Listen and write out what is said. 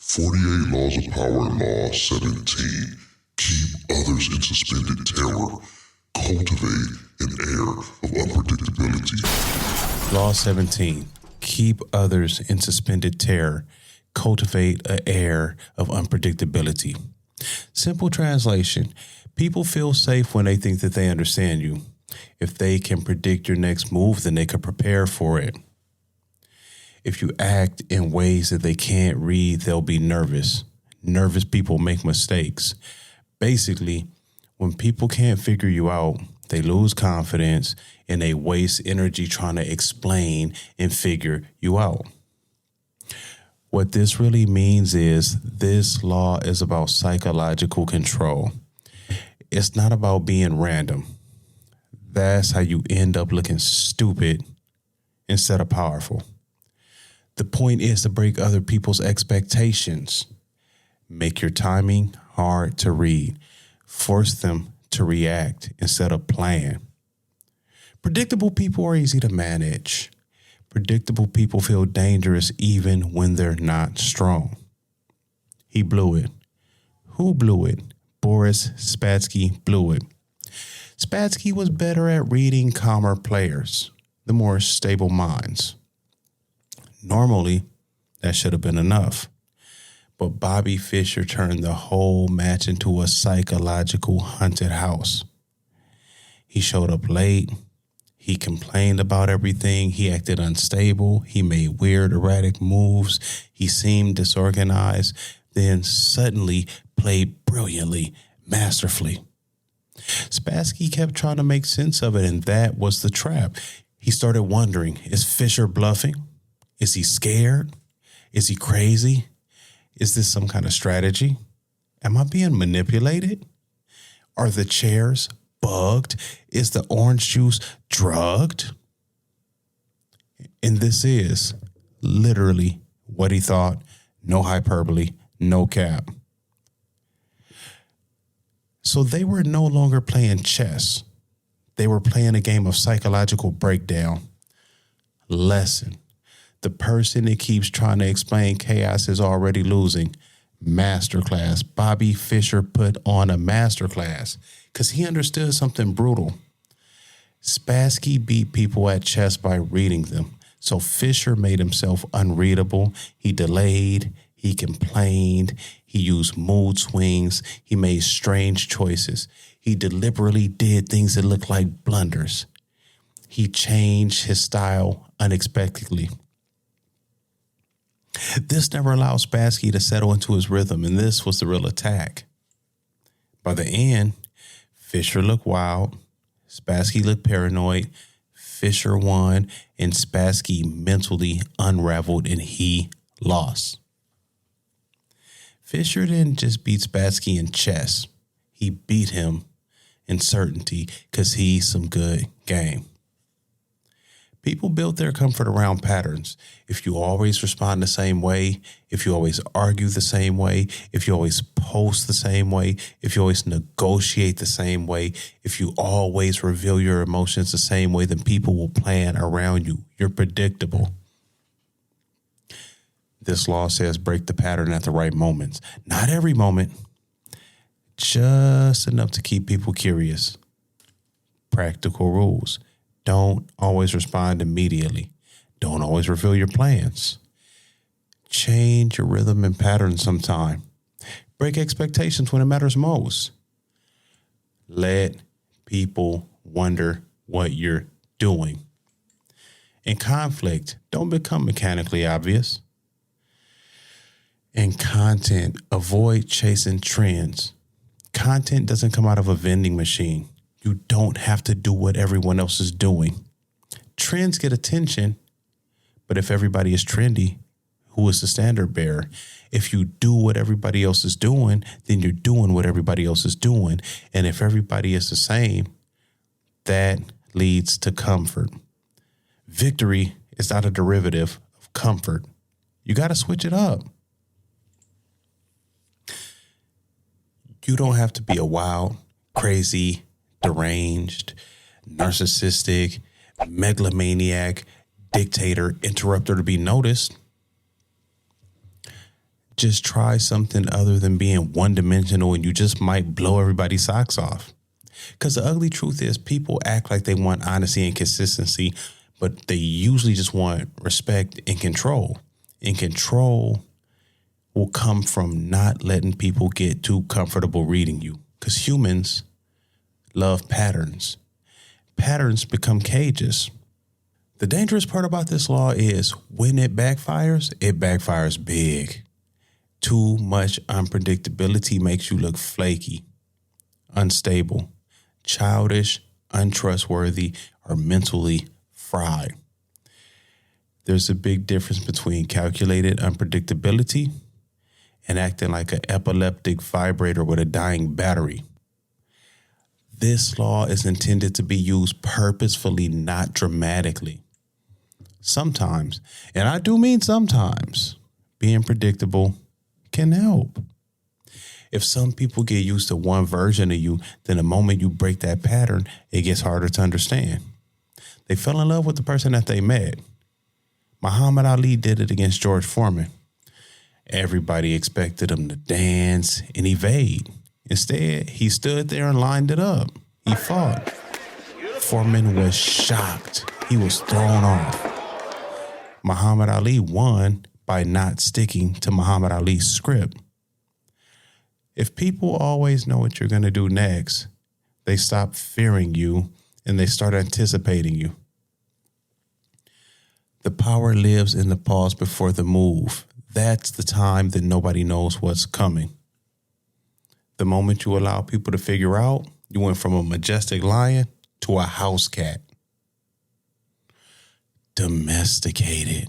48 Laws of Power. Law 17. Keep others in suspended terror. Cultivate an air of unpredictability. Law 17. Keep others in suspended terror. Cultivate an air of unpredictability. Simple translation. People feel safe when they think that they understand you. If they can predict your next move, then they can prepare for it. If you act in ways that they can't read, they'll be nervous. Nervous people make mistakes. Basically, when people can't figure you out, they lose confidence and they waste energy trying to explain and figure you out. What this really means is this law is about psychological control. It's not about being random. That's how you end up looking stupid instead of powerful. The point is to break other people's expectations. Make your timing hard to read. Force them to react instead of plan. Predictable people are easy to manage. Predictable people feel dangerous even when they're not strong. He blew it. Who blew it? Boris Spassky blew it. Spassky was better at reading calmer players, the more stable minds. Normally, that should have been enough. But Bobby Fischer turned the whole match into a psychological haunted house. He showed up late. He complained about everything. He acted unstable. He made weird, erratic moves. He seemed disorganized, then suddenly played brilliantly, masterfully. Spassky kept trying to make sense of it, and that was the trap. He started wondering, is Fischer bluffing? Is he scared? Is he crazy? Is this some kind of strategy? Am I being manipulated? Are the chairs bugged? Is the orange juice drugged? And this is literally what he thought. No hyperbole, no cap. So they were no longer playing chess. They were playing a game of psychological breakdown. Lesson. The person that keeps trying to explain chaos is already losing. Masterclass. Bobby Fischer put on a masterclass because he understood something brutal. Spassky beat people at chess by reading them. So Fischer made himself unreadable. He delayed. He complained. He used mood swings. He made strange choices. He deliberately did things that looked like blunders. He changed his style unexpectedly. This never allowed Spassky to settle into his rhythm, and this was the real attack. By the end, Fischer looked wild, Spassky looked paranoid, Fischer won, and Spassky mentally unraveled, and he lost. Fischer didn't just beat Spassky in chess. He beat him in certainty because he's some good game. People build their comfort around patterns. If you always respond the same way, if you always argue the same way, if you always post the same way, if you always negotiate the same way, if you always reveal your emotions the same way, then people will plan around you. You're predictable. This law says break the pattern at the right moments. Not every moment, just enough to keep people curious. Practical rules. Don't always respond immediately. Don't always reveal your plans. Change your rhythm and pattern sometime. Break expectations when it matters most. Let people wonder what you're doing. In conflict, don't become mechanically obvious. In content, avoid chasing trends. Content doesn't come out of a vending machine. You don't have to do what everyone else is doing. Trends get attention, but if everybody is trendy, who is the standard bearer? If you do what everybody else is doing, then you're doing what everybody else is doing. And if everybody is the same, that leads to comfort. Victory is not a derivative of comfort. You got to switch it up. You don't have to be a wild, crazy, deranged, narcissistic, megalomaniac, dictator, interrupter to be noticed. Just try something other than being one-dimensional and you just might blow everybody's socks off. Because the ugly truth is people act like they want honesty and consistency, but they usually just want respect and control. And control will come from not letting people get too comfortable reading you. Because humans love patterns. Patterns become cages. The dangerous part about this law is when it backfires big. Too much unpredictability makes you look flaky, unstable, childish, untrustworthy, or mentally fried. There's a big difference between calculated unpredictability and acting like an epileptic vibrator with a dying battery. This law is intended to be used purposefully, not dramatically. Sometimes, and I do mean sometimes, being predictable can help. If some people get used to one version of you, then the moment you break that pattern, it gets harder to understand. They fell in love with the person that they met. Muhammad Ali did it against George Foreman. Everybody expected him to dance and evade. Instead, he stood there and lined it up. He fought. Foreman was shocked. He was thrown off. Muhammad Ali won by not sticking to Muhammad Ali's script. If people always know what you're going to do next, they stop fearing you and they start anticipating you. The power lives in the pause before the move. That's the time that nobody knows what's coming. The moment you allow people to figure out, you went from a majestic lion to a house cat. Domesticated.